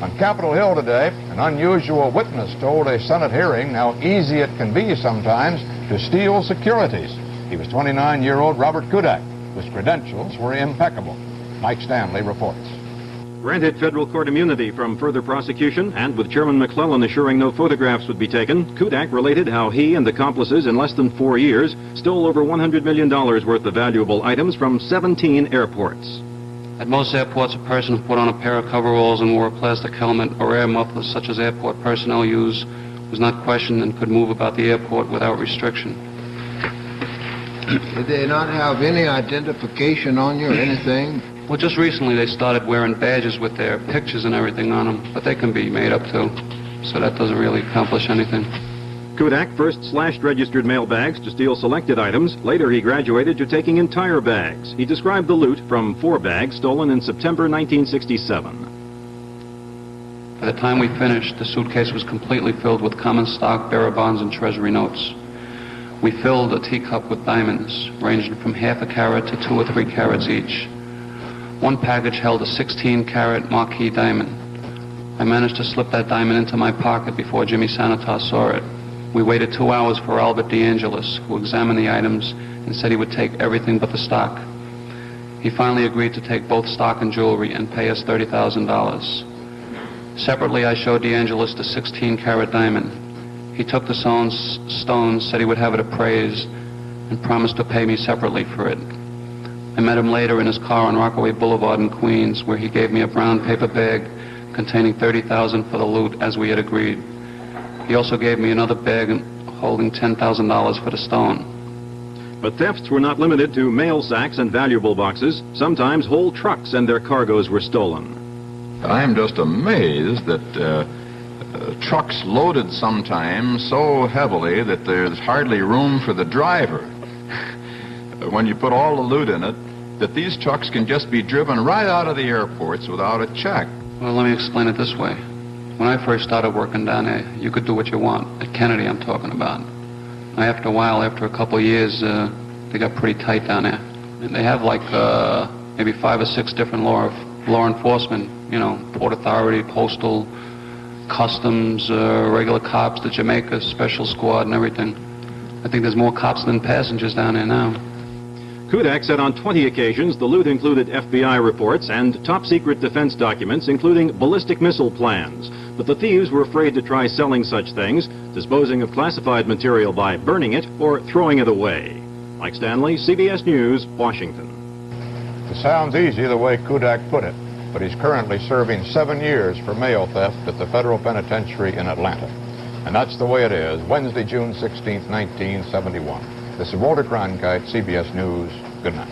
On Capitol Hill today, an unusual witness told a Senate hearing how easy it can be sometimes to steal securities. He was 29-year-old Robert Cudak, whose credentials were impeccable. Mike Stanley reports. Granted federal court immunity from further prosecution, and with Chairman McClellan assuring no photographs would be taken, Cudak related how he and accomplices in less than 4 years stole over $100 million worth of valuable items from 17 airports. At most airports, a person who put on a pair of coveralls and wore a plastic helmet or air mufflers such as airport personnel use was not questioned and could move about the airport without restriction. Did they not have any identification on you or anything? Well, just recently they started wearing badges with their pictures and everything on them, but they can be made up too, so that doesn't really accomplish anything. Kudak first slashed registered mail bags to steal selected items. Later he graduated to taking entire bags. He described the loot from 4 bags stolen in September 1967. By the time we finished, the suitcase was completely filled with common stock, bearer bonds, and treasury notes. We filled a teacup with diamonds, ranging from ½ a carat to 2 or 3 carats each. One package held a 16-carat marquee diamond. I managed to slip that diamond into my pocket before Jimmy Sanitar saw it. We waited 2 hours for Albert DeAngelis, who examined the items and said he would take everything but the stock. He finally agreed to take both stock and jewelry and pay us $30,000. Separately, I showed DeAngelis the 16-carat diamond. He took the stones, said he would have it appraised, and promised to pay me separately for it. I met him later in his car on Rockaway Boulevard in Queens, where he gave me a brown paper bag containing $30,000 for the loot, as we had agreed. He also gave me another bag holding $10,000 for the stone. But thefts were not limited to mail sacks and valuable boxes. Sometimes whole trucks and their cargoes were stolen. I'm just amazed that trucks loaded sometimes so heavily that there's hardly room for the driver. When you put all the loot in it, that these trucks can just be driven right out of the airports without a check. Well, let me explain it this way. When I first started working down there, you could do what you want. At Kennedy, I'm talking about. After a while, after a couple of years, they got pretty tight down there. And they have like maybe 5 or 6 different law enforcement, you know, Port Authority, Postal, Customs, regular cops, the Jamaica Special Squad and everything. I think there's more cops than passengers down there now. Cudak said on 20 occasions the loot included FBI reports and top-secret defense documents, including ballistic missile plans. But the thieves were afraid to try selling such things, disposing of classified material by burning it or throwing it away. Mike Stanley, CBS News, Washington. It sounds easy the way Cudak put it, but he's currently serving 7 years for mail theft at the federal penitentiary in Atlanta. And that's the way it is, Wednesday, June 16, 1971. This is Walter Cronkite, CBS News. Good night.